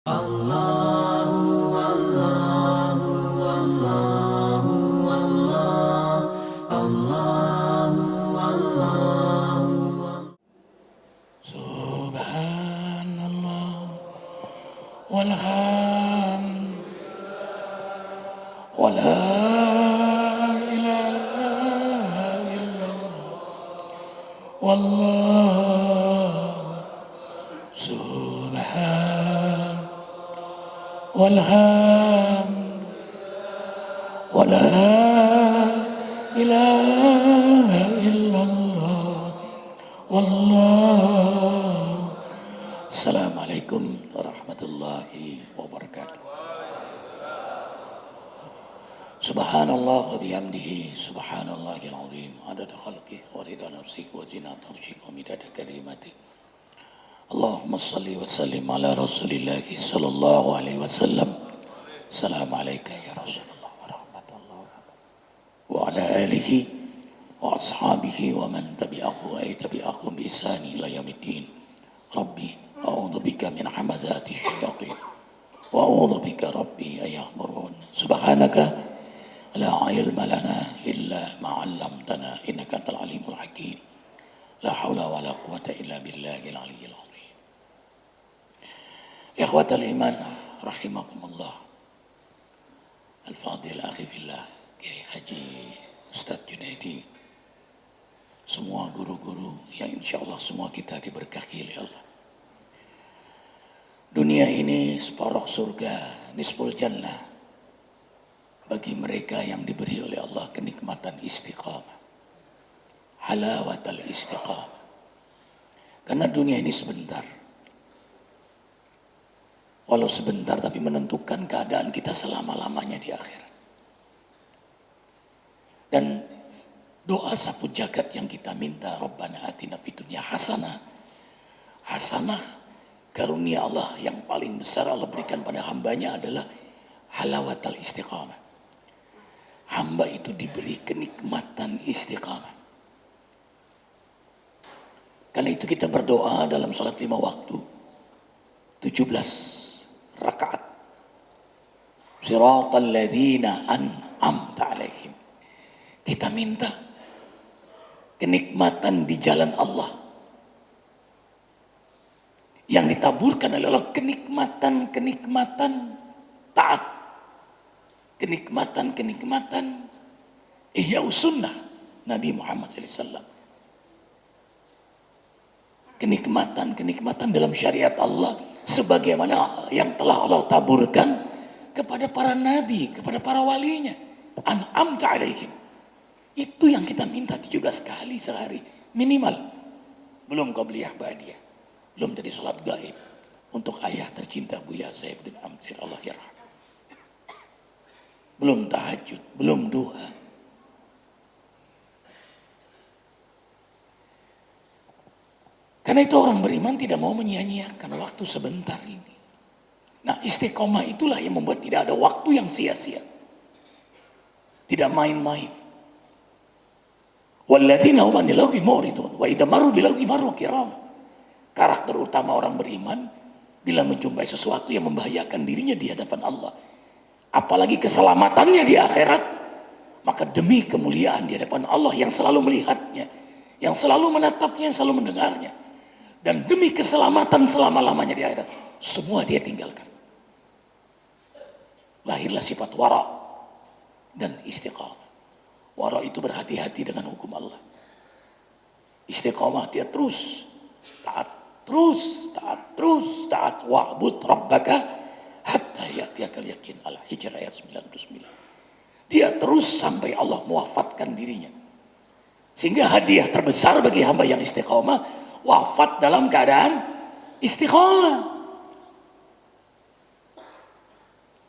Allahu Allahu Allahu Allah Allahu Allahu Subhanallah walhamd wa la ilaha illallah wallahu subhan walhamd wa la ilaha illallah wallahu. Assalamualaikum warahmatullahi wabarakatuh. Subhanallah wa bihamdihi subhanallahil azim adada khalqihi wa rida nafsihi wa zinata arshihi wa midada kalimatihi. Allahumma salli wa sallim ala rasulillahi sallallahu alaihi wasallam. Assalamualaikum ya Rasulullah wa rahmatullahi wa ala alihi wa ashabihi wa man tabi'ahu wa tabi'ahum bi ihsani ila yaumiddin. Rabbi a'udzu bika min hamazati syayatin wa a'udzu bika rabbi an yahdurun. Subhanaka la ilma lana illa ma 'allamtana innaka antal alimul hakim. La haula wa la quwwata illa billahil aliyyil azim. Ikhwatal iman rahimakumullah. Al-Fadil akhi fillah Kiai Haji Ustadz Junaidi, semua guru-guru yang insyaallah semua kita diberkahi oleh Allah. Dunia ini separuh surga, nisful jannah, bagi mereka yang diberi oleh Allah kenikmatan istiqamah, halawatal istiqamah. Karena dunia ini sebentar, walau sebentar tapi menentukan keadaan kita selama-lamanya di akhirat. Dan doa sapu jagat yang kita minta, Rabbana atina fid dunya hasanah. Hasanah, karunia Allah yang paling besar Allah berikan pada hambanya adalah halawatal istiqamah. Hamba itu diberi kenikmatan istiqamah. Karena itu kita berdoa dalam salat 5 waktu 17 rakaat. Siratal ladzina an'amta alaihim. Kita minta kenikmatan di jalan Allah. Yang ditaburkan adalah kenikmatan taat. Kenikmatan ihya sunnah Nabi Muhammad SAW. Kenikmatan dalam syariat Allah sebagaimana yang telah Allah taburkan kepada para nabi, kepada para walinya. An'amta alaihim. Itu yang kita minta 17 kali sehari minimal. Belum qabliyah ba'diyah, belum jadi salat gaib untuk ayah tercinta Buya Saifuddin Amsir Allah yarham, belum tahajud, belum doa. Karena itu orang beriman tidak mau menyia-nyiakan waktu sebentar ini. Nah, istiqomah itulah yang membuat tidak ada waktu yang sia-sia, tidak main-main. Walladzina hum 'anil lagwi mu'ridun wa idza marru bil lagwi marru kirama. Karakter utama orang beriman bila menjumpai sesuatu yang membahayakan dirinya di hadapan Allah, apalagi keselamatannya di akhirat, maka demi kemuliaan di hadapan Allah yang selalu melihatnya, yang selalu menatapnya, yang selalu mendengarnya, dan demi keselamatan selama-lamanya di akhirat, semua dia tinggalkan. Lahirlah sifat wara dan istiqamah. Wara itu berhati-hati dengan hukum Allah. Istiqamah dia terus taat. Wa'bud rabbaka hatta ya'tiyakal yakin. Al-Hijr ayat 99. Dia terus sampai Allah mewafatkan dirinya. Sehingga hadiah terbesar bagi hamba yang istiqamah, wafat dalam keadaan istiqamah.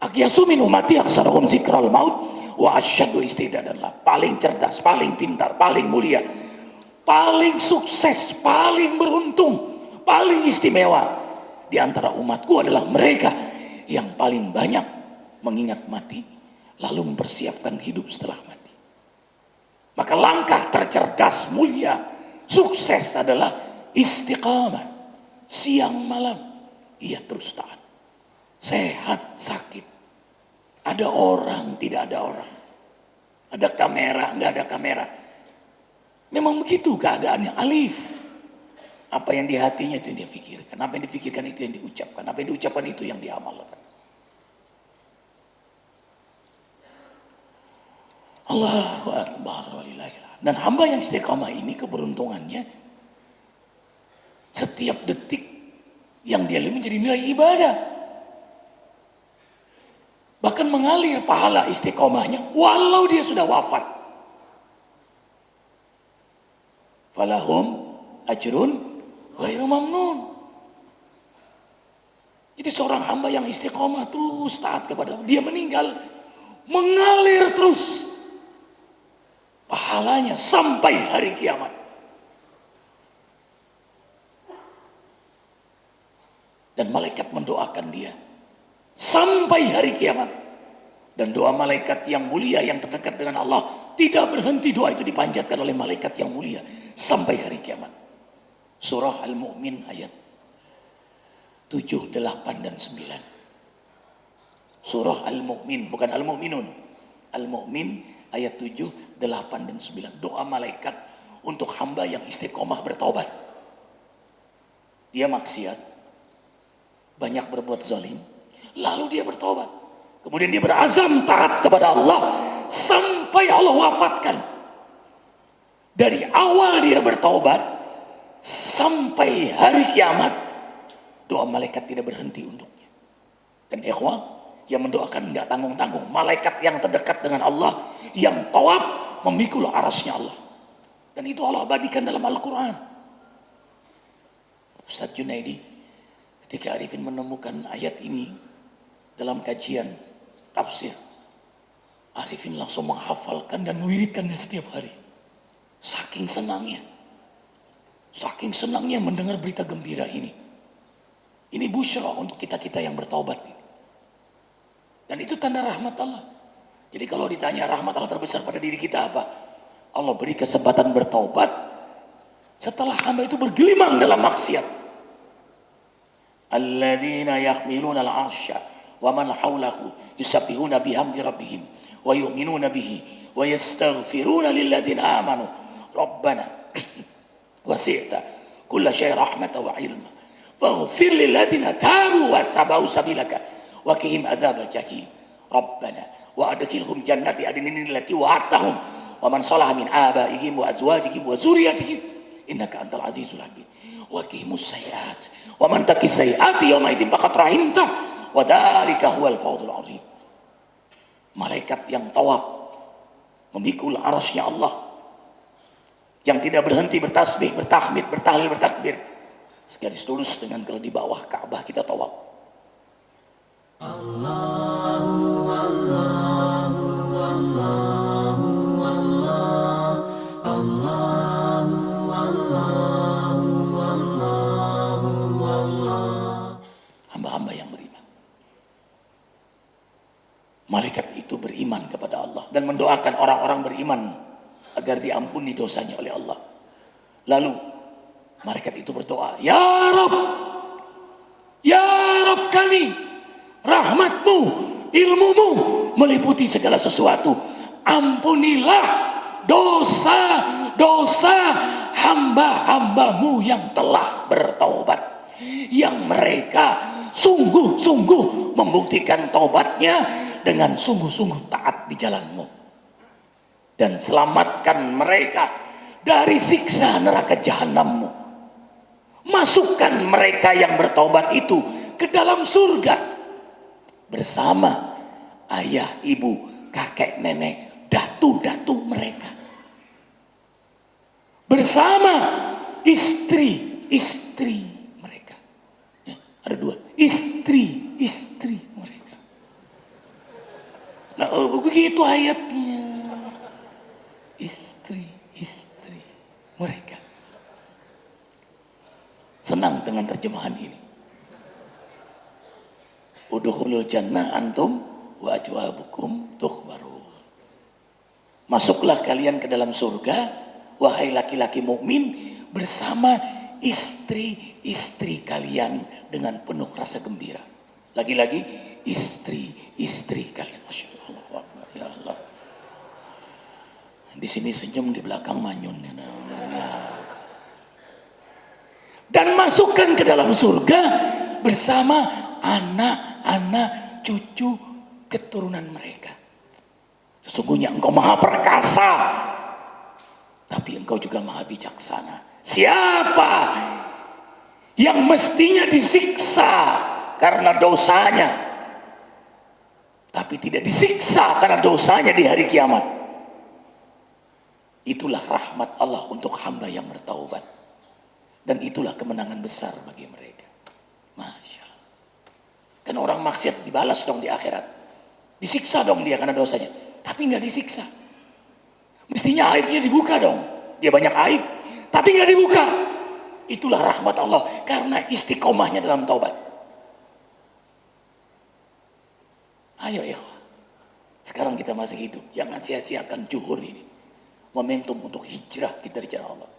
Aqyasu min ummati aksarahum zikral maut wa asyaddu istidadan. Paling cerdas, paling pintar, paling mulia, paling sukses, paling beruntung, paling istimewa di antara umatku adalah mereka yang paling banyak mengingat mati lalu mempersiapkan hidup setelah mati. Maka langkah tercerdas, mulia, sukses adalah istiqamah. Siang malam ia terus taat. sehat, sakit. Ada orang, tidak ada orang. Ada kamera, nggak ada kamera. Memang begitu keadaannya, alif. Apa yang di hatinya itu yang dia pikirkan. Apa yang dipikirkan itu yang diucapkan. Apa yang diucapkan itu yang diamalkan. Allahu Akbar walillahilhamd. Dan hamba yang istiqamah ini keberuntungannya, setiap detik yang dia lalui menjadi nilai ibadah. Bahkan mengalir pahala istiqomahnya walau dia sudah wafat. Falahum ajrun ghairu mamnun. Jadi seorang hamba yang istiqomah terus taat kepada Allah, dia meninggal mengalir terus pahalanya sampai hari kiamat. Dan malaikat mendoakan dia sampai hari kiamat. Dan doa malaikat yang mulia yang terdekat dengan Allah tidak berhenti, doa itu dipanjatkan oleh malaikat yang mulia sampai hari kiamat. Surah Al-Mu'min ayat 7, 8, dan 9. Surah Al-Mu'min, bukan Al-Mu'minun. Al-Mu'min ayat 7, 8, dan 9. Doa malaikat untuk hamba yang istiqomah bertaubat. Dia maksiat, banyak berbuat zalim, lalu dia bertaubat. Kemudian dia berazam taat kepada Allah sampai Allah wafatkan. Dari awal dia bertaubat sampai hari kiamat, doa malaikat tidak berhenti untuknya. Dan ikhwah, yang mendoakan enggak tanggung-tanggung. Malaikat yang terdekat dengan Allah, yang tawaf memikul arasnya Allah. Dan itu Allah abadikan dalam Al-Quran. Ustaz Junaidi, ketika Arifin menemukan ayat ini dalam kajian tafsir, Arifin langsung menghafalkan dan mewiridkannya setiap hari. Saking senangnya. Saking senangnya mendengar berita gembira ini. Ini busyra untuk kita-kita yang bertaubat ini. Dan itu tanda rahmat Allah. Jadi kalau ditanya rahmat Allah terbesar pada diri kita apa? Allah beri kesempatan bertaubat setelah hamba itu bergelimang dalam maksiat. Alladzina yahmiluna al-'arsya wa man hawlahu yusabbihuna bihamdi rabbihim wa yu'minuna bihi wa yastaghfiruna lilladzina amanu rabbana wasi'ta kulla syai' rahmatan wa ilma faghfir lilladzina tabu wa tabau sabilaka wa qihim adzabal jahim rabbana wa adkhilhum jannati adnin allati wa'adtahum wa man salaha min abaihim wa azwajihim wa dzurriyyatihim innaka antal azizul hakim wa qihimus sayyi'at wa man taqis sayyi'ati yawma idzin faqad rahimta wa dzalika huwal fawzul 'azim. Malaikat yang tawaf memikul arasnya Allah, yang tidak berhenti bertasbih, bertahmid, bertahlil, bertakbir, segaris lurus dengan kalau di bawah Ka'bah kita tawaf. Allahu Allahu Allahu Allah Allahu Allahu Allahu Allah. Hamba-hamba yang beriman, malaikat itu beriman kepada Allah dan mendoakan orang-orang beriman agar diampuni dosanya oleh Allah. Lalu malaikat itu berdoa, Ya Rabb, Ya Rabb kami, rahmatmu, ilmumu meliputi segala sesuatu. Ampunilah dosa-dosa hamba-hambamu yang telah bertaubat, yang mereka sungguh-sungguh membuktikan taubatnya dengan sungguh-sungguh taat di jalanmu. Dan selamatkan mereka dari siksa neraka jahanammu. Masukkan mereka yang bertobat itu ke dalam surga bersama ayah, ibu, kakek, nenek, datu-datu mereka. Bersama istri-istri mereka. Ya, ada dua, istri-istri mereka. Nah, begitu ayatnya. Istri-istri mereka. Senang dengan terjemahan ini. Udkhulul jannah antum wa ajwabukum tukhbarun. Masuklah kalian ke dalam surga, wahai laki-laki mukmin, bersama istri-istri kalian dengan penuh rasa gembira. Lagi-lagi istri kalian. Masya Allah, ya Allah. Di sini senyum, di belakang manyun. Dan masukkan ke dalam surga bersama anak-anak, cucu, keturunan mereka. Sesungguhnya engkau maha perkasa, tapi engkau juga maha bijaksana. Siapa yang mestinya disiksa karena dosanya, tapi tidak disiksa karena dosanya di hari kiamat, itulah rahmat Allah untuk hamba yang bertaubat. Dan itulah kemenangan besar bagi mereka. Masya Allah. Kan orang maksiat dibalas dong di akhirat. Disiksa dong dia karena dosanya. Tapi nggak disiksa. Mestinya aibnya dibuka dong. Dia banyak aib, tapi nggak dibuka. Itulah rahmat Allah karena istiqomahnya dalam taubat. Ayo ya. Sekarang kita masih hidup. Jangan sia-siakan zuhur ini. Momentum untuk hijrah kita di jalan Allah.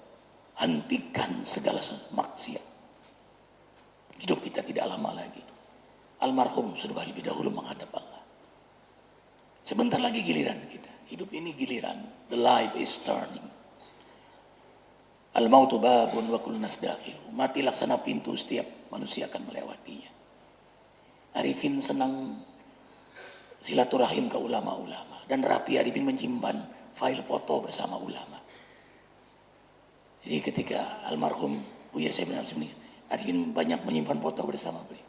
Hentikan segala maksiat. Hidup kita tidak lama lagi. Almarhum sudah lebih dahulu menghadap Allah. Sebentar lagi giliran kita. Hidup ini giliran. The life is turning. Al-mautu babun wa kullu nas dakhilu. Mati laksana pintu, setiap manusia akan melewatinya. Arifin senang silaturahim ke ulama-ulama. Dan Rapi Arifin menyimpan file foto bersama ulama. Jadi ketika almarhum Buya Syekh bin Abdul Somad, Arifin banyak menyimpan foto bersama beliau.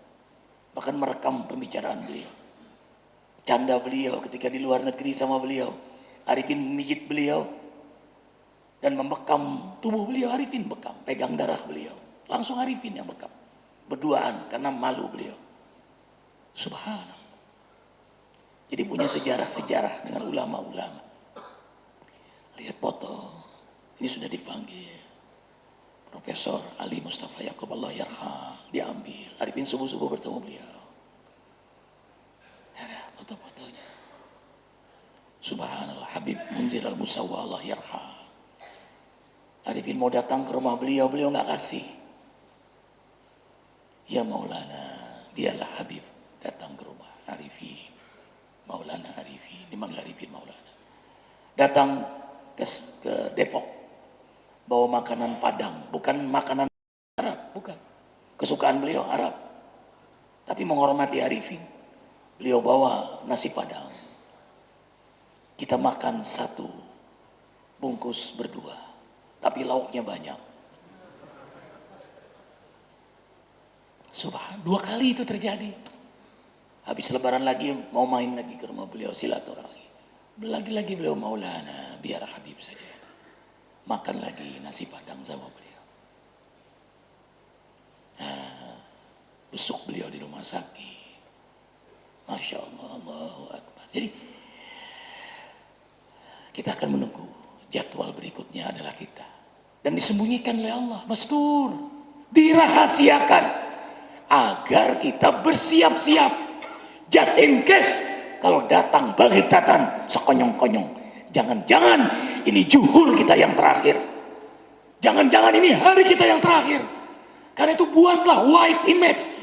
Bahkan merekam pembicaraan beliau. Canda beliau ketika di luar negeri sama beliau. Arifin memijit beliau dan membekam tubuh beliau. Arifin bekam, pegang darah beliau. Langsung Arifin yang bekam. Berduaan karena malu beliau. Subhanallah. Jadi punya sejarah-sejarah dengan ulama-ulama. Lihat foto. Ini sudah dipanggil Profesor Ali Mustafa Yaakob, Allah yarham, diambil. Arifin subuh-subuh bertemu beliau. Ada foto-fotonya. Subhanallah, Habib Munzir Al-Musawwa, Allah yarham. Arifin mau datang ke rumah beliau, beliau nggak kasih. Ya Maulana, dialah Habib datang ke rumah Arifin. Maulana Arifin, dimanggil Arifin Maulana. Datang ke Depok. Bawa makanan Padang, bukan makanan Arab, bukan. Kesukaan beliau Arab. Tapi menghormati Arifin. Beliau bawa nasi Padang. Kita makan satu bungkus berdua, tapi lauknya banyak. Subhan, 2 kali itu terjadi. Habis lebaran lagi mau main lagi ke rumah beliau silaturahmi. Lagi-lagi beliau Maulana, biar Habib saja. Makan lagi nasi Padang sama beliau. Nah, besuk beliau di rumah sakit. Masya Allah, Allahu Akbar. Jadi kita akan menunggu jadwal berikutnya adalah kita. Dan disembunyikan oleh Allah, mastur, dirahasiakan agar kita bersiap-siap. Just in case kalau datang bagitatan sekonyong-konyong. Jangan-jangan ini zuhur kita yang terakhir. Jangan-jangan ini hari kita yang terakhir. Karena itu buatlah white image.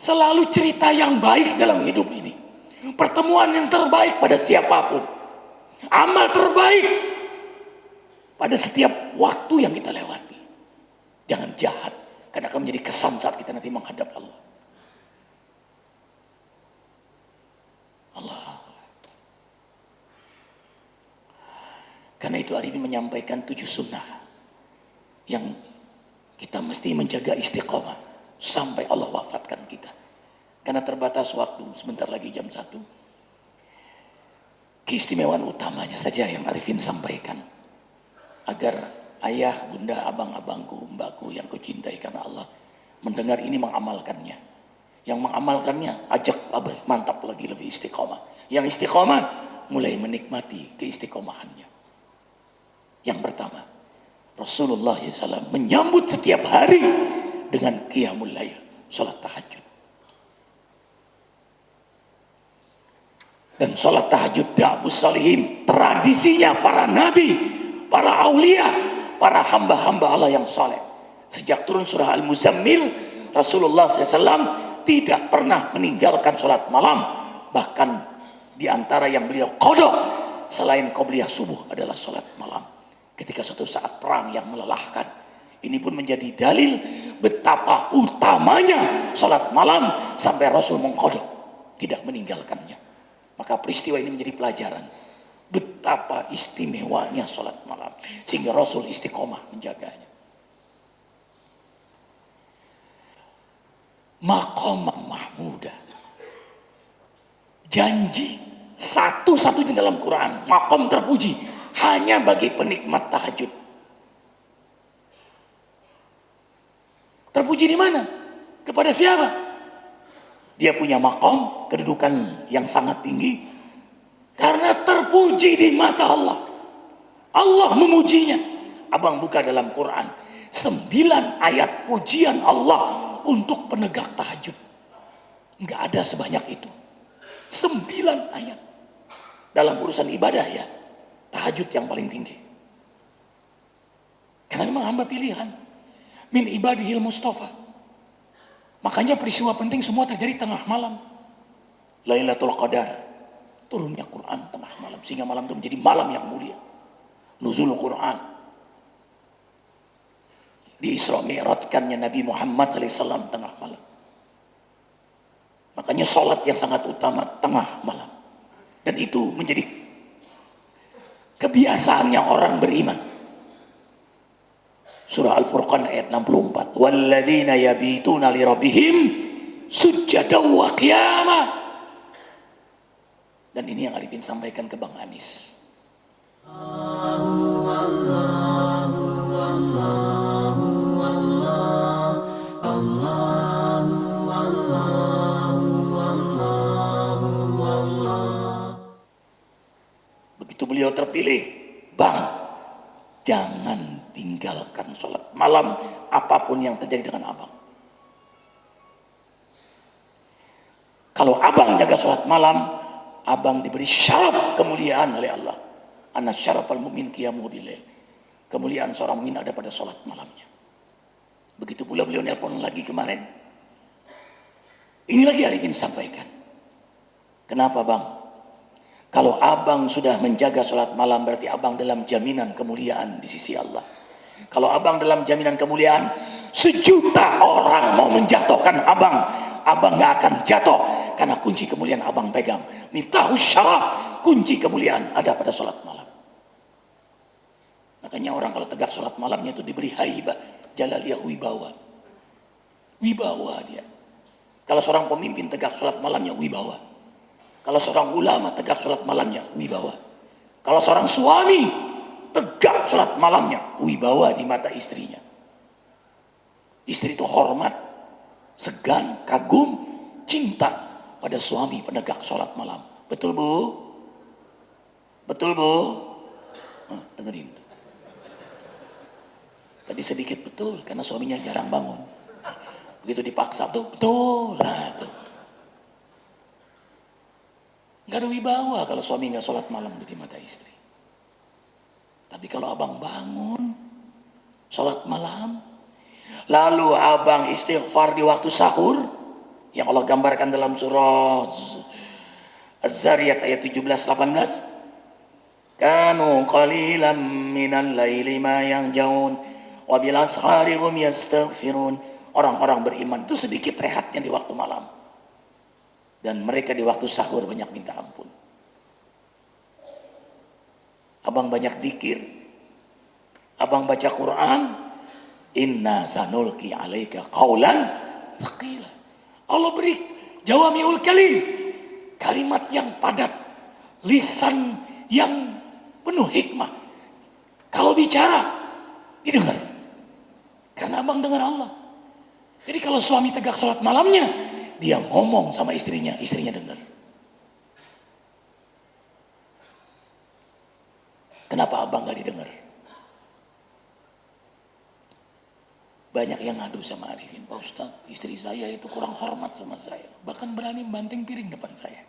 Selalu cerita yang baik dalam hidup ini. Pertemuan yang terbaik pada siapapun. Amal terbaik pada setiap waktu yang kita lewati. Jangan jahat. Karena akan menjadi kesan saat kita nanti menghadap Allah. Allah. Karena itu Arifin menyampaikan 7 sunnah yang kita mesti menjaga istiqomah sampai Allah wafatkan kita. Karena terbatas waktu, sebentar lagi jam 1. Keistimewaan utamanya saja yang Arifin sampaikan. Agar ayah, bunda, abang-abangku, mbakku yang kucintai karena Allah mendengar ini mengamalkannya. Yang mengamalkannya ajak mantap lagi lebih istiqomah. Yang istiqomah mulai menikmati keistiqomahannya. Yang pertama, Rasulullah SAW menyambut setiap hari dengan qiyamul lail, salat tahajud. Dan salat tahajud da'bus salihin, tradisinya para nabi, para aulia, para hamba-hamba Allah yang saleh. Sejak turun surah Al-Muzammil, Rasulullah SAW tidak pernah meninggalkan sholat malam. Bahkan di antara yang beliau qada selain qobliyah subuh adalah sholat malam. Ketika suatu saat perang yang melelahkan, ini pun menjadi dalil betapa utamanya sholat malam sampai Rasul mengqada tidak meninggalkannya. Maka peristiwa ini menjadi pelajaran betapa istimewanya sholat malam, sehingga Rasul istiqomah menjaganya. Maqam mahmudah, janji satu-satunya dalam Quran, maqam terpuji hanya bagi penikmat tahajud. Terpuji di mana? Kepada siapa? Dia punya maqam, kedudukan yang sangat tinggi, karena terpuji di mata Allah. Allah memujinya. Abang buka dalam Quran 9 ayat pujian Allah untuk penegak tahajud. Enggak ada sebanyak itu. 9 ayat. Dalam urusan ibadah ya, tahajud yang paling tinggi. Karena memang hamba pilihan. Min ibadihil mustafa. Makanya peristiwa penting semua terjadi tengah malam. Lailatul Qadar, turunnya Quran tengah malam, sehingga malam itu menjadi malam yang mulia. Nuzul Quran, di Isra Mi'rajkannya Nabi Muhammad SAW tengah malam. Makanya sholat yang sangat utama tengah malam. Dan itu menjadi kebiasaannya orang beriman. Surah Al-Furqan ayat 64. Walladzina yabituna li rabbihim sujjadan wa qiyama. Dan ini yang Arifin sampaikan ke Bang Anis. Begitu beliau terpilih, Bang, jangan tinggalkan sholat malam apapun yang terjadi dengan abang. Kalau abang jaga sholat malam, abang diberi syaraf kemuliaan oleh Allah. Anna syarafal mu'min qiyamuhu bilail. Kemuliaan seorang mukmin ada pada sholat malamnya. Begitu pula beliau nelpon lagi kemarin. Ini lagi Arifin sampaikan. Kenapa bang? Kalau abang sudah menjaga sholat malam, berarti abang dalam jaminan kemuliaan di sisi Allah. Kalau abang dalam jaminan kemuliaan, 1.000.000 orang mau menjatuhkan abang, abang gak akan jatuh. Karena kunci kemuliaan abang pegang. Miftahus syaraf, kunci kemuliaan ada pada sholat malam. Makanya orang kalau tegak sholat malamnya itu diberi haibah, jalaliyah, wibawa. Wibawa dia. Kalau seorang pemimpin tegak sholat malamnya, wibawa. Kalau seorang ulama tegak sholat malamnya, wibawa. Kalau seorang suami tegak sholat malamnya, wibawa di mata istrinya. Istri itu hormat, segan, kagum, cinta pada suami penegak sholat malam. Betul bu? Betul bu? Nah, dengerin tuh. Tadi sedikit betul karena suaminya jarang bangun. Begitu dipaksa tuh betul. Nah tuh. Gak ada wibawa kalau suami gak sholat malam di mata istri. Tapi kalau abang bangun sholat malam, lalu abang istighfar di waktu sahur, yang Allah gambarkan dalam surah Az-Zariyat ayat 17-18. Kanu qalilan minal laili ma yahjaun wa bil ashari hum yastaghfirun. Orang-orang beriman itu sedikit rehatnya di waktu malam. Dan mereka di waktu sahur banyak minta ampun. Abang banyak zikir. Abang baca Quran. Inna sanulqi alaika qaulan thaqila. Allah beri jawamiul kalim. Kalimat yang padat. Lisan yang penuh hikmah. Kalau bicara, didengar. Karena abang dengar Allah. Jadi kalau suami tegak sholat malamnya, dia ngomong sama istrinya, istrinya dengar. Kenapa abang gak didengar? Banyak yang ngadu sama Arifin, Pak Ustadz, istri saya itu kurang hormat sama saya. Bahkan berani banting piring depan saya.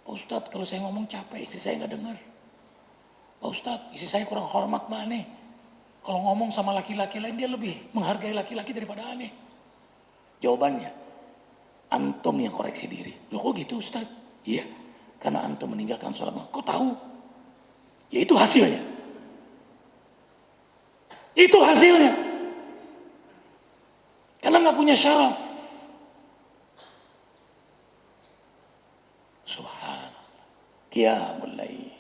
Pak Ustadz, kalau saya ngomong capek, istri saya gak dengar. Pak Ustadz, istri saya kurang hormat mah aneh. Kalau ngomong sama laki-laki lain, dia lebih menghargai laki-laki daripada aneh. Jawabannya, Antum yang koreksi diri. Loh kok gitu Ustaz? Iya, karena antum meninggalkan sholat malam. Kok tahu? Ya itu hasilnya. Itu hasilnya. Karena nggak punya syaraf. Subhanallah. Qiyamul lail.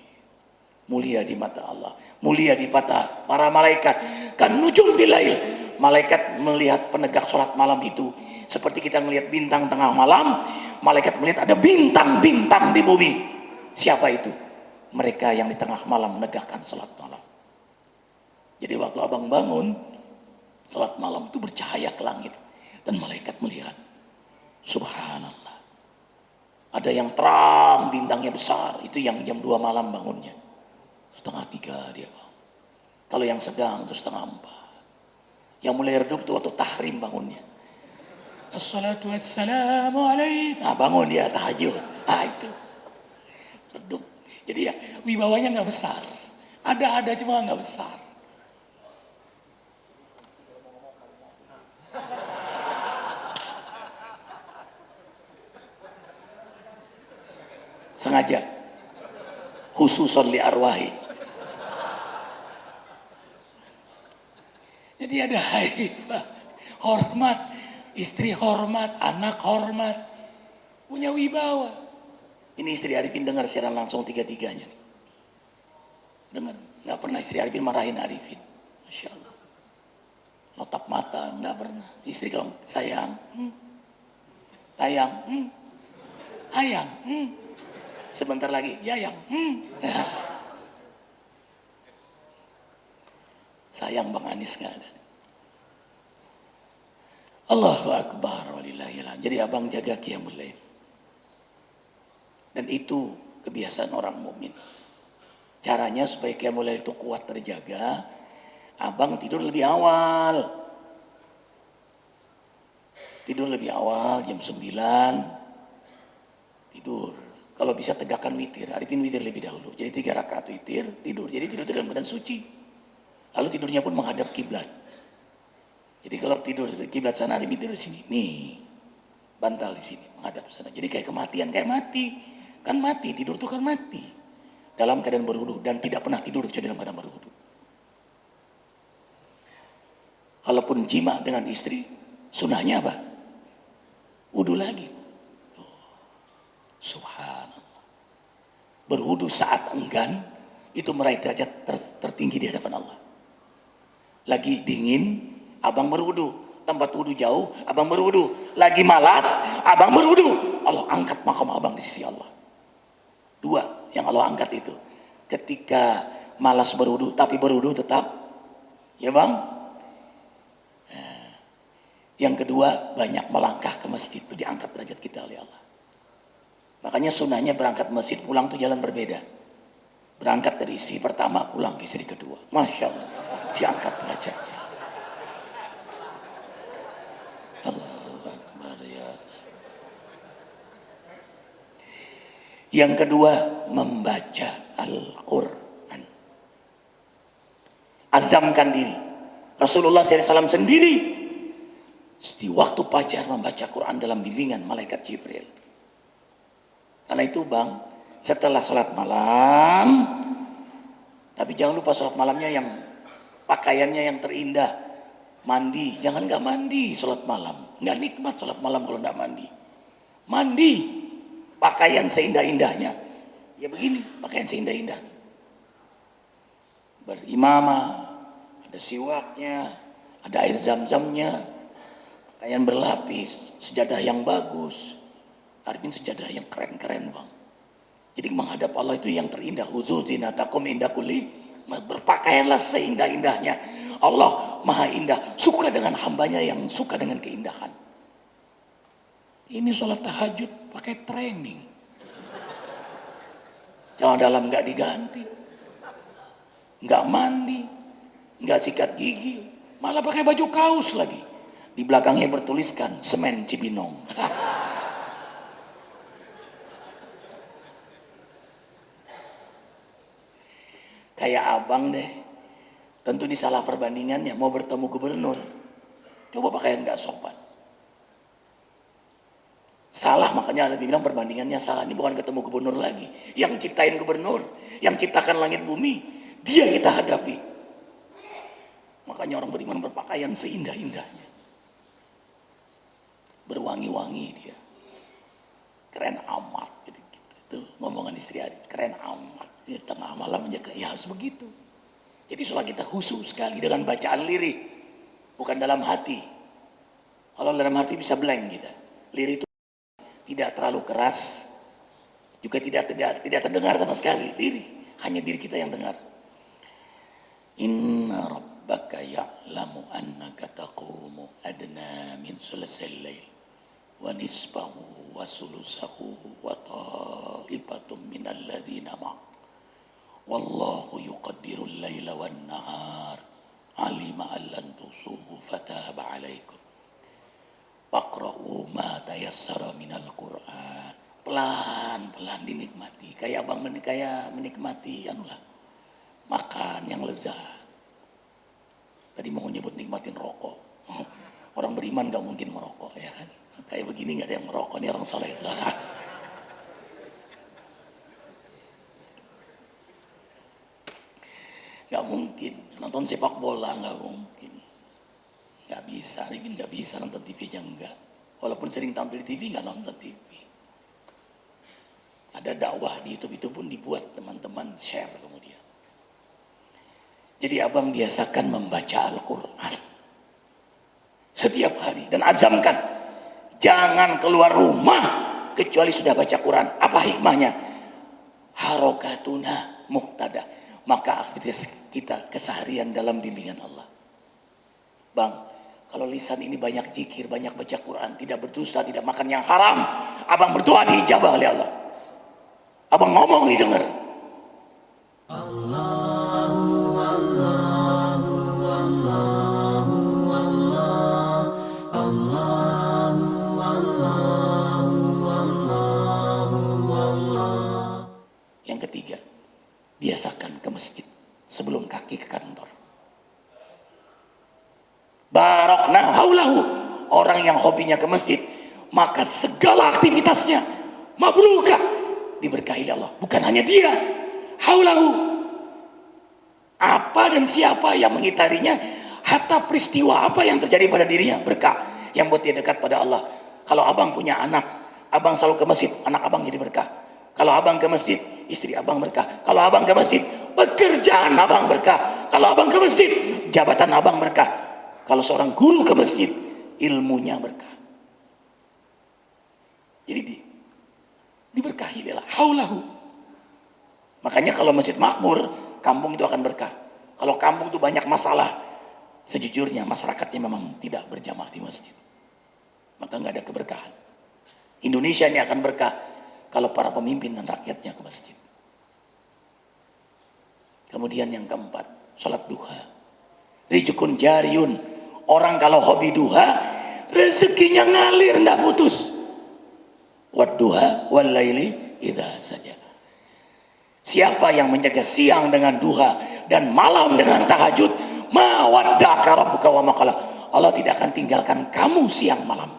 Mulia di mata Allah. Mulia di mata para malaikat. Kan nujum bilail. Malaikat melihat penegak sholat malam itu seperti kita melihat bintang tengah malam. Malaikat melihat ada bintang-bintang di bumi. Siapa itu? Mereka yang di tengah malam menegakkan sholat malam. Jadi waktu abang bangun, sholat malam itu bercahaya ke langit. Dan malaikat melihat. Subhanallah. Ada yang terang, bintangnya besar. Itu yang jam 2 malam bangunnya. 2:30 dia bang. Kalau yang sedang itu 3:30. Yang mulai redup itu waktu tahrim bangunnya. Assalatu wassalamu alaikum. Nah bangun dia tahajud. Ah itu. Redup. Jadi ya wibawanya nggak besar. Ada cuma nggak besar. Sengaja. Khususon li arwahi. Jadi ada haibah, hormat, istri hormat, anak hormat, punya wibawa. Ini istri Arifin dengar siaran langsung tiga-tiganya. Dengar, nggak pernah istri Arifin marahin Arifin, masya Allah. Notap mata nggak pernah. Istri kalau sayang, tayang, ayang, sebentar lagi yayang, sayang Bang Anis nggak ada. Allahu Akbar walillahilhamd. Jadi abang jaga qiyamul lail. Dan itu kebiasaan orang mukmin. Caranya supaya qiyamul lail itu kuat terjaga, abang tidur lebih awal. Tidur lebih awal jam 9. Tidur. Kalau bisa tegakkan witir. Arifin witir lebih dahulu. Jadi 3 rakaat witir, tidur. Jadi tidur dalam keadaan suci. Lalu tidurnya pun menghadap kiblat. Jadi kalau tidur di kiblat sana, Arifin tidur di sini. Nih. Bantal di sini, menghadap sana. Jadi kayak kematian, kayak mati. Kan mati, tidur itu kan mati. Dalam keadaan berwudu dan tidak pernah tidur kecuali dalam keadaan berwudu. Kalaupun jima dengan istri, sunahnya apa? Wudu lagi. Subhanallah. Berwudu saat enggan, itu meraih derajat tertinggi di hadapan Allah. Lagi dingin, abang berwudu. Tempat wudu jauh, abang berwudu. Lagi malas, abang berwudu. Allah angkat makam abang di sisi Allah. 2 yang Allah angkat itu. Ketika malas berwudu, tapi berwudu tetap. Ya bang? Nah, yang kedua, banyak melangkah ke masjid itu diangkat derajat kita oleh Allah. Makanya sunahnya berangkat masjid, pulang tuh jalan berbeda. Berangkat dari istri pertama, pulang ke istri kedua. Masya Allah, diangkat derajatnya. Allahu Akbar ya. Yang kedua, membaca Al-Quran. Azamkan diri. Rasulullah SAW sendiri di waktu fajar membaca Quran dalam bimbingan malaikat Jibril. Karena itu bang, setelah sholat malam, tapi jangan lupa sholat malamnya yang pakaiannya yang terindah, mandi, jangan nggak mandi sholat malam, nggak nikmat sholat malam kalau nggak mandi. Mandi, pakaian seindah-indahnya, ya begini, pakaian seindah-indah, berimamah, ada siwaknya, ada air zam-zamnya, pakaian berlapis, sejadah yang bagus. Arifin sejadah yang keren-keren bang. Jadi menghadap Allah itu yang terindah. Huzu zinatakum inda kulli. Berpakaianlah seindah-indahnya. Allah maha indah. Suka dengan hambanya yang suka dengan keindahan. Ini sholat tahajud pakai training. Jangan dalam nggak diganti. Nggak mandi. Nggak sikat gigi. Malah pakai baju kaos lagi. Di belakangnya bertuliskan semen Cibinong. Kayak abang deh, tentu ini salah perbandingannya, mau bertemu gubernur, coba pakaian gak sopan. Salah, makanya Nabi bilang perbandingannya salah. Ini bukan ketemu gubernur lagi. Yang ciptain gubernur, yang ciptakan langit bumi, dia kita hadapi. Makanya orang beriman berpakaian seindah-indahnya. Berwangi-wangi dia. Keren amat. Gitu. Itu ngomongan istri Adit. Keren amat. Di tengah malam aja, ya harus begitu. Jadi sholat kita khusyuk sekali dengan bacaan lirik. Bukan dalam hati. Kalau dalam hati bisa blank kita. Lirik itu tidak terlalu keras, juga tidak terdengar sama sekali. Hanya diri kita yang dengar. Inna rabbaka ya'lamu annaka taqumu adna min sulasal lail wa nisfahu wa sulusahu wa ta'ibatum minal ladzina ma'ak wallahu yuqaddirul laila wan nahar alima allan tusuhu fataba alaikum faqra'u ma tayassara minal Qur'an. Pelan-pelan dinikmati. Kayak abang menikmati makan yang lezat. Tadi mau nyebut nikmatin rokok. Orang beriman gak mungkin merokok, ya kan? Kayak begini gak ada yang merokok, ini orang saleh. Gak mungkin. Nonton sepak bola gak mungkin. Gak bisa, mungkin gak bisa nonton TV aja enggak. Walaupun sering tampil di TV, gak nonton TV. Ada dakwah di YouTube itu pun dibuat teman-teman share kemudian. Jadi abang biasakan membaca Al-Quran setiap hari dan azamkan jangan keluar rumah kecuali sudah baca Quran. Apa hikmahnya? Harokatuna muqtada, maka aktivitas kita keseharian dalam bimbingan Allah. Bang, kalau lisan ini banyak zikir, banyak baca Quran, tidak berdosa, tidak makan yang haram, abang berdoa diijabah oleh Allah. Abang ngomong didengar. Yang ketiga, biasakan ke masjid sebelum kaki ke kantor. Barokna haulahu, orang yang hobinya ke masjid, maka segala aktivitasnya mabrukah, diberkahi Allah. Bukan hanya dia, haulahu, apa dan siapa yang mengitarinya, hatta peristiwa apa yang terjadi pada dirinya, berkah yang buat dia dekat pada Allah. Kalau abang punya anak, abang selalu ke masjid, anak abang jadi berkah. Kalau abang ke masjid, istri abang berkah. Kalau abang ke masjid, pekerjaan abang berkah. Kalau abang ke masjid, jabatan abang berkah. Kalau seorang guru ke masjid, ilmunya berkah. Jadi diberkahi dia lah, haulahu. Makanya kalau masjid makmur, kampung itu akan berkah. Kalau kampung itu banyak masalah, sejujurnya masyarakatnya memang tidak berjamaah di masjid, maka nggak ada keberkahan. Indonesia ini akan berkah kalau para pemimpin dan rakyatnya ke masjid. Kemudian yang keempat, sholat duha. Rizqun jariyun. Orang kalau hobi duha, rezekinya ngalir, nggak putus. Wadduha wal laili idza saja. Siapa yang menjaga siang dengan duha dan malam dengan tahajud, ma waddaka rabbuka wa ma qala. Allah tidak akan tinggalkan kamu siang malam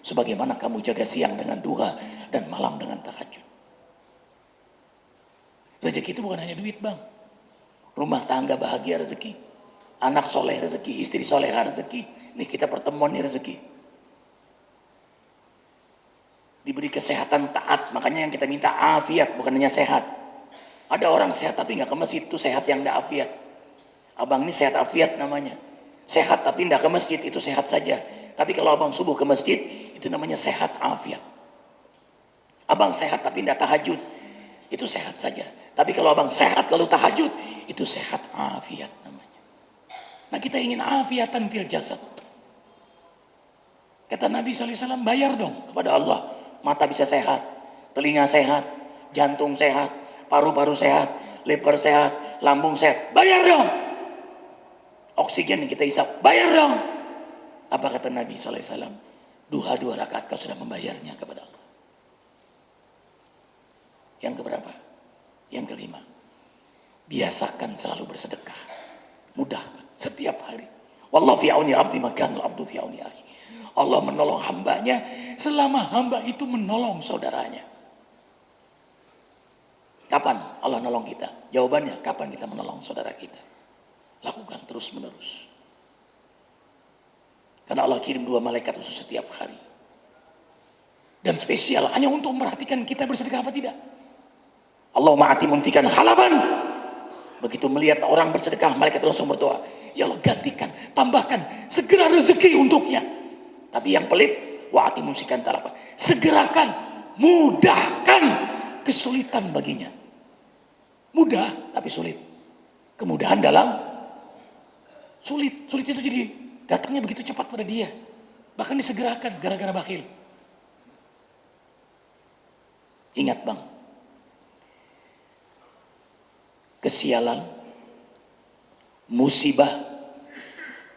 sebagaimana kamu jaga siang dengan duha dan malam dengan tahajud. Rezeki itu bukan hanya duit, Bang. Rumah tangga bahagia rezeki, anak soleh rezeki, istri soleha rezeki. Ini kita pertemuan ini rezeki. Diberi kesehatan taat, makanya yang kita minta afiat, bukan hanya sehat. Ada orang sehat tapi nggak ke masjid, itu sehat yang nggak afiat. Abang ini sehat afiat namanya. Sehat tapi nggak ke masjid, itu sehat saja. Tapi kalau abang subuh ke masjid, itu namanya sehat afiat. Abang sehat tapi nggak tahajud, itu sehat saja. Tapi kalau abang sehat lalu tahajud, itu sehat afiat namanya. Nah kita ingin afiatan fil jasad. Kata Nabi SAW, bayar dong kepada Allah. Mata bisa sehat, telinga sehat, jantung sehat, paru-paru sehat, liver sehat, lambung sehat. Bayar dong. Oksigen yang kita hisap, bayar dong. Apa kata Nabi SAW? Duha 2 rakaat kau sudah membayarnya kepada Allah. Yang keberapa? Yang kelima. Biasakan selalu bersedekah. Mudahkan setiap hari. Wallahu fi auni abdi makanul abdu fi auni akhi. Allah menolong hambanya selama hamba itu menolong saudaranya. Kapan Allah nolong kita? Jawabannya, kapan kita menolong saudara kita? Lakukan terus menerus. Karena Allah kirim 2 malaikat khusus setiap hari. Dan spesial hanya untuk memperhatikan kita bersedekah apa tidak. Allah ma'ati munfikan halaban. Begitu melihat orang bersedekah, malaikat langsung berdoa, ya Allah gantikan, tambahkan segera rezeki untuknya. Tapi yang pelit, wa'ati munfikan talapan, segerakan, mudahkan kesulitan baginya. Mudah tapi sulit. Kemudahan dalam sulit. Sulit itu jadi datangnya begitu cepat pada dia. Bahkan disegerakan gara-gara bakhil. Ingat bang, kesialan, musibah,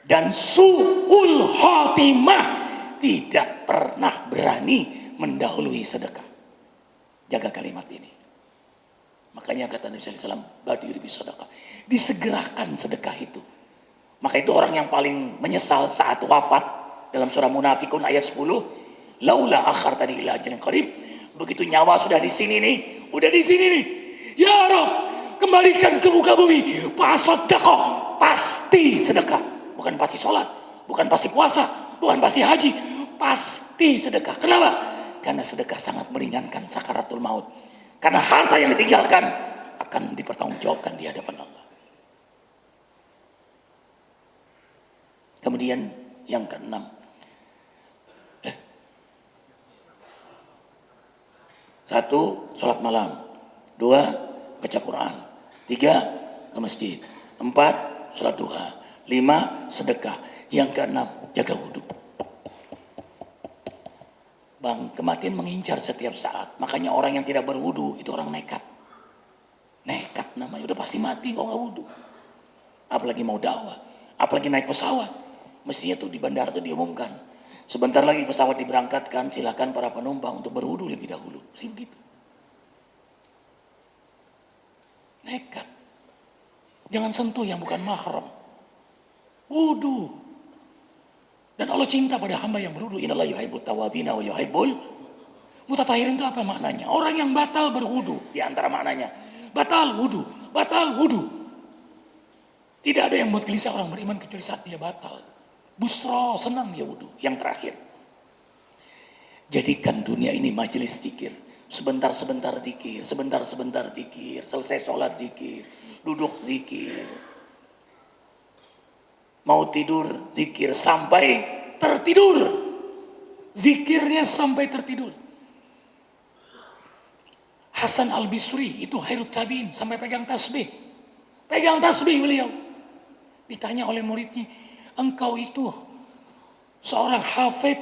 dan su'ul khotimah tidak pernah berani mendahului sedekah. Jaga kalimat ini. Makanya kata Nabi sallallahu alaihi wasallam, badir bi sedekah. Disegerakan sedekah itu. Maka itu orang yang paling menyesal saat wafat dalam surah Munafikun ayat 10, laula akhartani ila ajalin qarib. Begitu nyawa sudah di sini nih, udah di sini nih. Ya Rabb, kembalikan ke muka bumi. Pasodakoh, pasti sedekah. Bukan pasti sholat, bukan pasti puasa, bukan pasti haji, pasti sedekah. Kenapa? Karena sedekah sangat meringankan sakaratul maut. Karena harta yang ditinggalkan akan dipertanggungjawabkan di hadapan Allah. Kemudian yang keenam, satu, sholat malam. 2, baca Quran. 3, ke masjid. 4, sholat duha. 5, sedekah. Yang keenam, jaga wudhu. Bang, kematian mengincar setiap saat. Makanya orang yang tidak berwudhu itu orang nekat. Nekat namanya, udah pasti mati kalau nggak wudhu. Apalagi mau dakwah, apalagi naik pesawat. Mestinya tuh di bandara tuh diumumkan, sebentar lagi pesawat diberangkatkan, silakan para penumpang untuk berwudhu lebih dahulu. Mesti begitu. Nekat. Jangan sentuh yang bukan mahram. Wudhu. Dan Allah cinta pada hamba yang berwudhu. Innallaha yuhibbut tawwabina wa yuhibbul mutatahhirin. Itu apa maknanya? Orang yang batal berwudhu, di antara maknanya batal wudhu, batal wudhu. Tidak ada yang buat gelisah orang beriman kecuali saat dia batal. Busro, senang dia wudhu. Yang terakhir, jadikan dunia ini majelis zikir. Sebentar-sebentar zikir, sebentar-sebentar zikir. Selesai sholat zikir, duduk zikir. Mau tidur zikir sampai tertidur. Zikirnya sampai tertidur. Hasan al-Bisri itu khairut tabiin, sampai pegang tasbih. Pegang tasbih beliau. Ditanya oleh muridnya, engkau itu seorang hafid,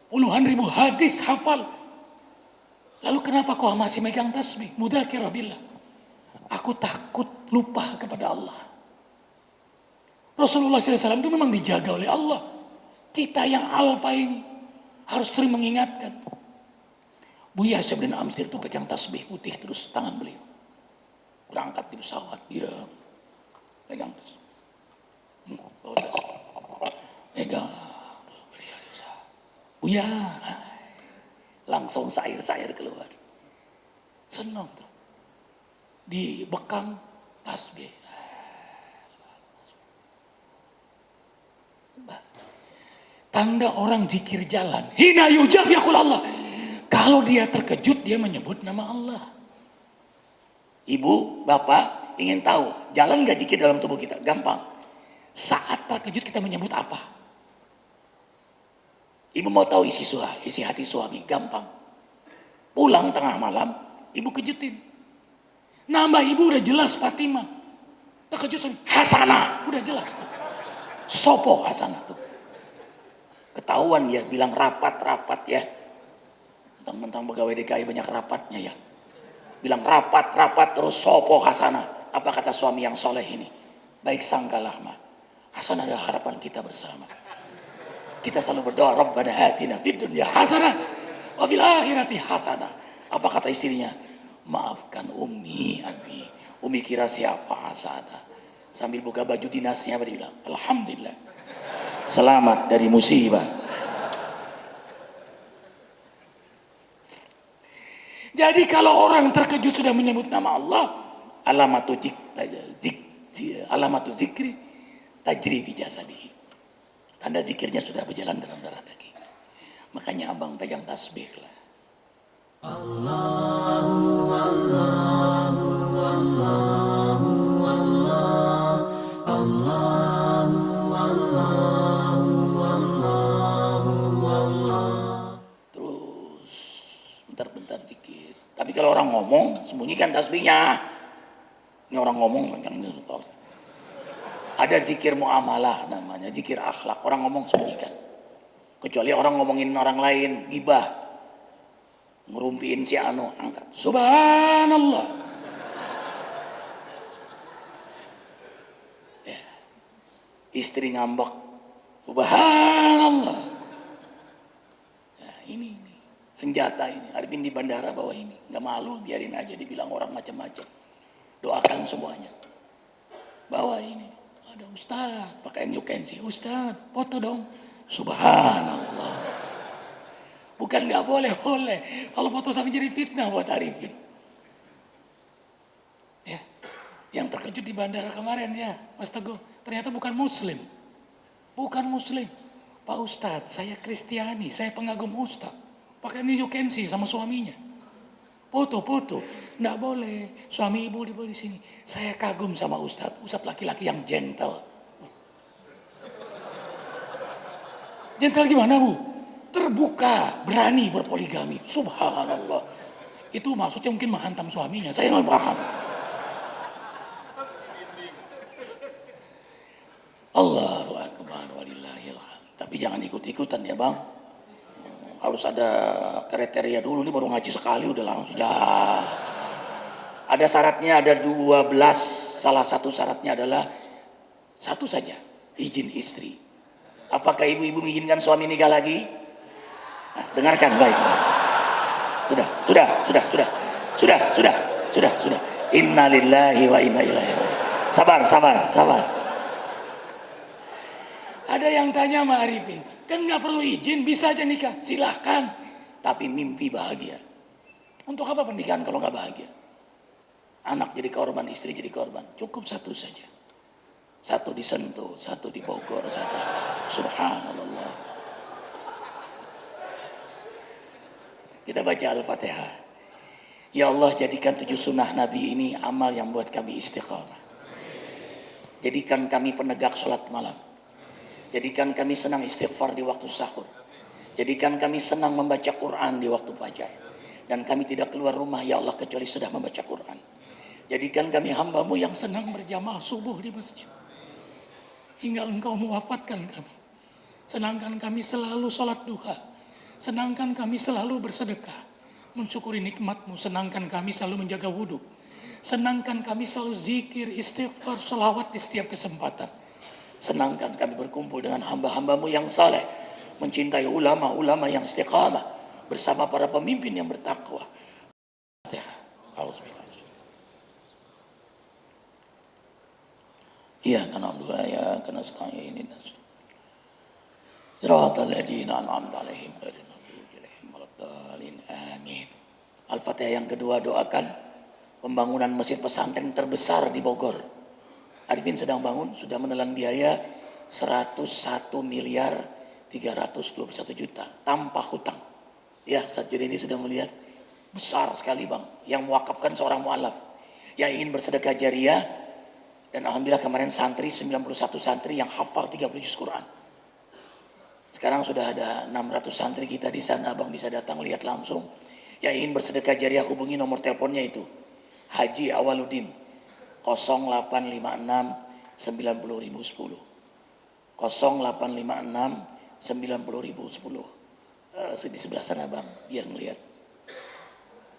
puluhan ribu hadis hafal. Lalu kenapa kau masih megang tasbih? Mudzakir billah. Aku takut lupa kepada Allah. Rasulullah SAW itu memang dijaga oleh Allah. Kita yang alfa ini harus sering mengingatkan. Buya Syekh bin Amsir itu pegang tasbih putih terus tangan beliau. Berangkat di pesawat, dia pegang tasbih. Pegang. Buya. Langsung sair-sair keluar. Senang tuh. Dibekang tasbih. Tanda orang zikir jalan. Hina yujab yaqul Allah. Kalau dia terkejut, dia menyebut nama Allah. Ibu, bapak ingin tahu jalan gak zikir dalam tubuh kita? Gampang. Saat terkejut kita menyebut apa? Ibu mau tahu isi hati suami? Gampang. Pulang tengah malam, ibu kejutin. Nama ibu udah jelas Fatimah. Terkejut suami, Hasanah. Udah jelas tuh. Sopo Hasanah tuh. Ketahuan ya, bilang rapat-rapat ya. Tentang pegawai DKI banyak rapatnya ya. Bilang rapat-rapat terus sopo Hasanah. Apa kata suami yang soleh ini? Baik sangkalah mah. Hasanah adalah harapan kita bersama. Kita selalu berdoa, Rabbana atina fid dunya hasanah wa fil akhirati hasanah. Apa kata istrinya? Maafkan Umi, Abi. Umi kira siapa Hasanah? Sambil buka baju dinasnya dia bilang, Alhamdulillah. Selamat dari musibah. Jadi kalau orang terkejut sudah menyebut nama Allah, alamatu zikri tajri fi jasadihi. Tanda zikirnya sudah berjalan dalam darah daging. Makanya abang pegang tasbih lah. Terus bentar-bentar zikir. Tapi kalau orang ngomong, sembunyikan tasbihnya. Ini orang ngomong kan ini ada zikir muamalah namanya, zikir akhlak. Orang ngomong sembunyikan. Kecuali orang ngomongin orang lain, gibah. Ngerumpiin si anu, angkat. Subhanallah. Ya. Istri ngambek. Subhanallah. Nah, ini senjata ini. Arifin di bandara bawa ini. Nggak malu, biarin aja dibilang orang macam-macam. Doakan semuanya. Bawa ini. Ada Ustaz, pakai you can see. Ustaz, foto dong. Subhanallah. Bukan nggak boleh. Kalau foto sampai jadi fitnah buat Arifin. Ya. Yang terkejut di bandara kemarin ya, Mas Teguh. Ternyata bukan Muslim. Bukan Muslim. Pak Ustadz, saya Kristiani, saya pengagum Ustadz. Pakai you can see sama suaminya. Foto. Nggak boleh. Suami ibu dibawa di sini. Saya kagum sama Ustadz laki-laki yang gentle. Gentle gimana Bu? Terbuka, berani berpoligami. Subhanallah. Itu maksudnya mungkin menghantam suaminya. Saya nggak paham. Allahu akbar walillahil hamd. Tapi jangan ikut-ikutan ya Bang. Harus ada kriteria dulu. Ini baru ngaji sekali udah langsung. Ya. Ada syaratnya, ada 12. Salah satu syaratnya adalah satu saja, izin istri. Apakah ibu-ibu mengizinkan suami nikah lagi? Nah, dengarkan baik. Sudah. Inna lillahi wa inna ilaihi raji'un. Sabar. Ada yang tanya sama Arifin, kan nggak perlu izin, bisa aja nikah. Silahkan, tapi mimpi bahagia. Untuk apa pernikahan kalau nggak bahagia? Anak jadi korban, istri jadi korban. Cukup satu saja. Satu di Sentul, satu di Bogor, satu. Subhanallah. Kita baca Al-Fatihah. Ya Allah, jadikan 7 sunnah Nabi ini amal yang buat kami istiqamah. Jadikan kami penegak sholat malam. Jadikan kami senang istighfar di waktu sahur. Jadikan kami senang membaca Quran di waktu fajar. Dan kami tidak keluar rumah ya Allah kecuali sudah membaca Quran. Jadikan kami hamba-Mu yang senang berjamaah subuh di masjid. Hingga Engkau mewafatkan kami. Senangkan kami selalu sholat duha. Senangkan kami selalu bersedekah. Mensyukuri nikmat-Mu. Senangkan kami selalu menjaga wudhu. Senangkan kami selalu zikir, istighfar, sholawat di setiap kesempatan. Senangkan kami berkumpul dengan hamba-hamba-Mu yang saleh. Mencintai ulama-ulama yang istiqamah. Bersama para pemimpin yang bertakwa. Alhamdulillah. Iya karena dua ya karena setengah ini Siratal ladzina an'amta 'alaihim ghairil maghdubi 'alaihim waladdallin. Amin. Al-Fatihah yang kedua, doakan pembangunan masjid pesantren terbesar di Bogor. Arifin sedang bangun, sudah menelan biaya 101 miliar 321 juta tanpa hutang. Ya, saat ini sedang melihat besar sekali Bang, yang mewakafkan seorang mu'alaf yang ingin bersedekah jariah. Dan alhamdulillah kemarin santri 91 santri yang hafal 30 juz Quran. Sekarang sudah ada 600 santri kita di sana, Abang bisa datang lihat langsung. Yang ingin bersedekah jariah hubungi nomor teleponnya itu. Haji Awaludin 0856 90010. 0856 90010. Di sebelah sana Bang, biar melihat.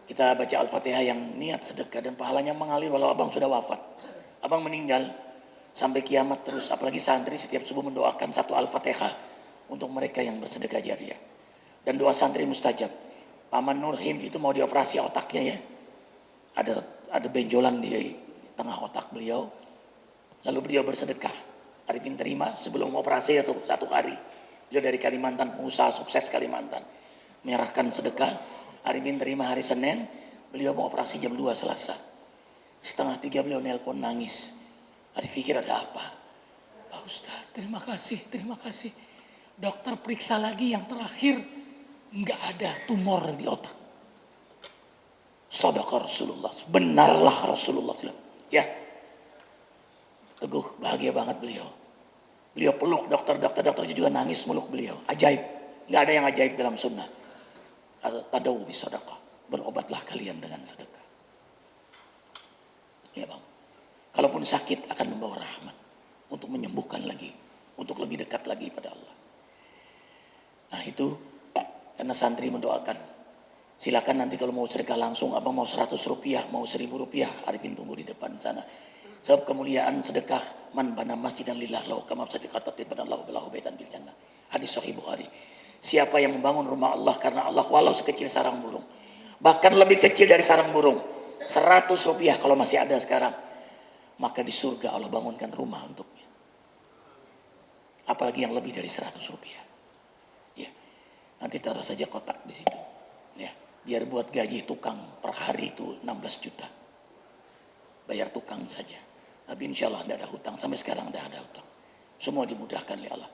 Kita baca Al-Fatihah yang niat sedekah dan pahalanya mengalir walau Abang sudah wafat. Abang meninggal sampai kiamat terus. Apalagi santri setiap subuh mendoakan satu Al-Fatihah untuk mereka yang bersedekah jariah. Dan doa santri mustajab. Paman Nurhim itu mau dioperasi otaknya ya. Ada benjolan di tengah otak beliau. Lalu beliau bersedekah. Arifin terima sebelum operasi atau 1 hari. Beliau dari Kalimantan, pengusaha sukses Kalimantan. Menyerahkan sedekah. Arifin terima hari Senin. Beliau mau operasi jam 2 Selasa. Setengah 3 beliau nelpon nangis. Ada pikir ada apa? Pak Ustadz, terima kasih. Dokter periksa lagi yang terakhir. Nggak ada tumor di otak. Sadaqah Rasulullah. Benarlah Rasulullah. Ya. Teguh, bahagia banget beliau. Beliau peluk dokter-dokter juga nangis meluk beliau. Ajaib. Nggak ada yang ajaib dalam sunnah. Tadawu bisadaqah. Berobatlah kalian dengan sedekah. Ya bang. Kalaupun sakit akan membawa rahmat. Untuk menyembuhkan lagi. Untuk lebih dekat lagi pada Allah. Nah itu. Karena santri mendoakan. Silakan nanti kalau mau sedekah langsung. Abang mau 100 rupiah. Mau 1000 rupiah. Arifin tunggu di depan sana. Sebab kemuliaan sedekah. Man bana masjidan lillah lahu kama sadaqat tabanallahu bilahu baitan bil jannah. Hadis sahih Bukhari. Siapa yang membangun rumah Allah karena Allah walau sekecil sarang burung. Bahkan lebih kecil dari sarang burung. 100 rupiah kalau masih ada sekarang. Maka di surga Allah bangunkan rumah untuknya. Apalagi yang lebih dari 100 rupiah. Ya. Nanti taruh saja kotak di situ. Ya. Biar buat gaji tukang per hari itu 16 juta. Bayar tukang saja. Tapi insya Allah tidak ada hutang. Sampai sekarang tidak ada hutang. Semua dimudahkan oleh Allah.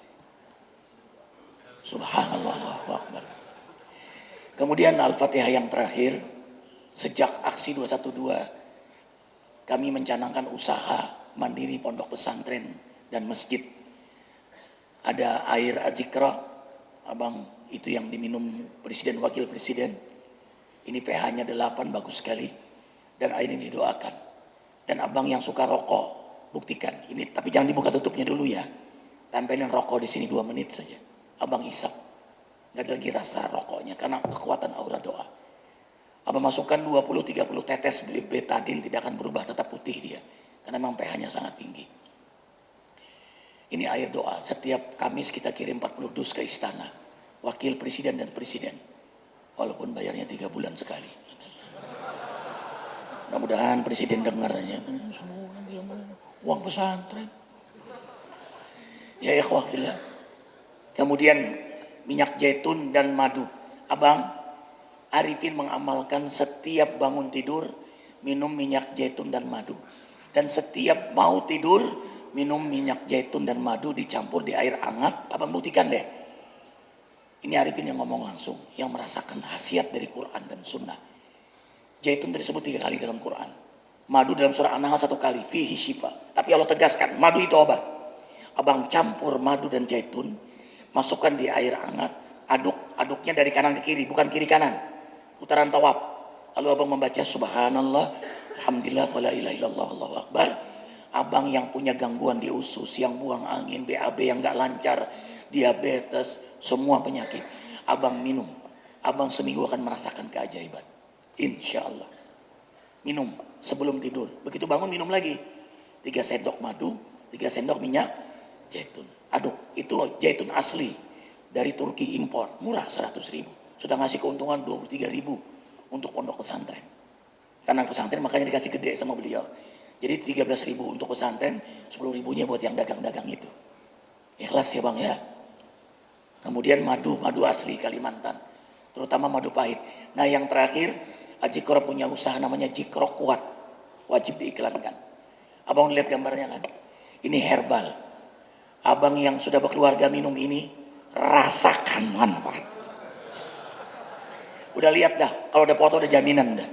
Subhanallah, Allahu Akbar. Kemudian Al-Fatihah yang terakhir, sejak aksi 212, kami mencanangkan usaha mandiri pondok pesantren dan masjid. Ada air azikra, abang, itu yang diminum presiden wakil presiden. Ini pH-nya 8, bagus sekali. Dan air ini didoakan. Dan abang yang suka rokok, buktikan. Ini tapi jangan dibuka tutupnya dulu ya. Tempelin rokok di sini 2 menit saja. Abang isap. Nggak ada lagi rasa rokoknya karena kekuatan aura doa. Abang masukkan 20-30 tetes betadin, tidak akan berubah, tetap putih dia. Karena memang pH-nya sangat tinggi. Ini air doa. Setiap Kamis kita kirim 40 dus ke istana. Wakil presiden dan presiden. Walaupun bayarnya 3 bulan sekali. Mudah-mudahan presiden dengarnya. Semua dia mau uang pesantren. Ya ikhwah fillah. Kemudian minyak zaitun dan madu. Abang, Arifin mengamalkan setiap bangun tidur minum minyak zaitun dan madu. Dan setiap mau tidur minum minyak zaitun dan madu dicampur di air hangat. Abang buktikan deh. Ini Arifin yang ngomong langsung. Yang merasakan khasiat dari Quran dan Sunnah. Zaitun disebut 3 kali dalam Quran. Madu dalam surah An-Nahl 1 kali. Fihi syifa. Tapi Allah tegaskan, madu itu obat. Abang campur madu dan zaitun. Masukkan di air hangat, aduknya dari kanan ke kiri, bukan kiri kanan. Putaran tawaf. Lalu abang membaca subhanallah, alhamdulillah, wala ilaha illallah, Allahu akbar. Abang yang punya gangguan di usus, yang buang angin, BAB yang gak lancar, diabetes, semua penyakit. Abang minum. Abang seminggu akan merasakan keajaiban. Insya Allah. Minum sebelum tidur. Begitu bangun minum lagi. 3 sendok madu, 3 sendok minyak zaitun. Aduk, itu zaitun asli dari Turki impor, murah 100.000. Sudah ngasih keuntungan 23.000 untuk pondok pesantren. Karena pesantren makanya dikasih gede sama beliau. Jadi 13.000 untuk pesantren, 10.000-nya buat yang dagang-dagang itu. Ikhlas ya bang ya. Kemudian madu asli Kalimantan, terutama madu pahit. Nah yang terakhir, Ajikro punya usaha namanya Jikro Kuat, wajib diiklankan. Abang lihat gambarnya kan? Ini herbal. Abang yang sudah berkeluarga minum ini, rasakan manfaat. Udah lihat dah, kalau ada foto ada jaminan dah.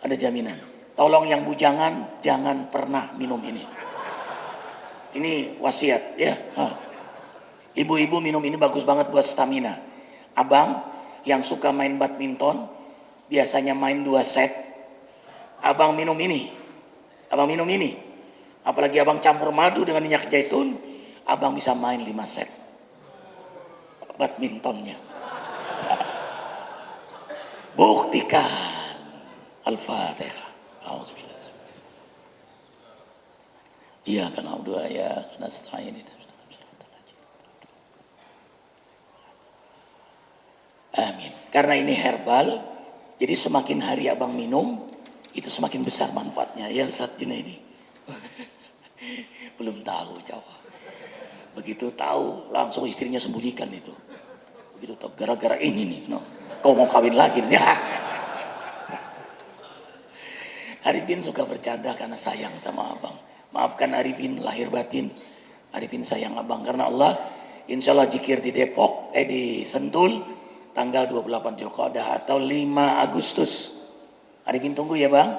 Ada jaminan. Tolong yang bujangan jangan pernah minum ini. Ini wasiat ya. Ibu-ibu minum ini bagus banget buat stamina. Abang yang suka main badminton, biasanya main 2 set. Abang minum ini. Apalagi abang campur madu dengan minyak zaitun, abang bisa main 5 set badmintonnya. Buktikan. Al-Fatihah. Auzubillah. Iya kan doa ya, karena setelah ini. Amin. Karena ini herbal, jadi semakin hari abang minum, itu semakin besar manfaatnya. Ya Ustaz Junaidi. Belum tahu jawab. Begitu tahu langsung istrinya sembunyikan itu. Begitu tahu gara-gara ini nih, no. Kau mau kawin lagi nih. Arifin suka bercanda karena sayang sama abang. Maafkan Arifin lahir batin. Arifin sayang abang karena Allah. Insya Allah zikir di Depok, di Sentul, tanggal 28 Zulqa'dah atau 5 Agustus. Arifin tunggu ya bang.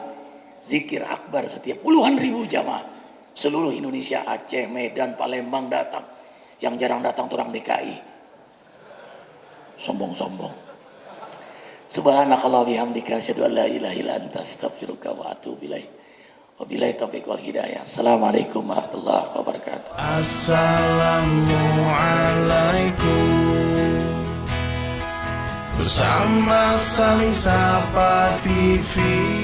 Zikir akbar setiap puluhan ribu jamaah. Seluruh Indonesia, Aceh, Medan, Palembang datang. Yang jarang datang tuh orang DKI. Sombong-sombong. Subhanakallah bihamdika asyhadu an la ilaha illa anta astaghfiruka wa atubu ilaik. Wabillahi taufiq wal hidayah. Assalamualaikum warahmatullahi wabarakatuh. Assalamualaikum. Bersama Saling Sapa TV.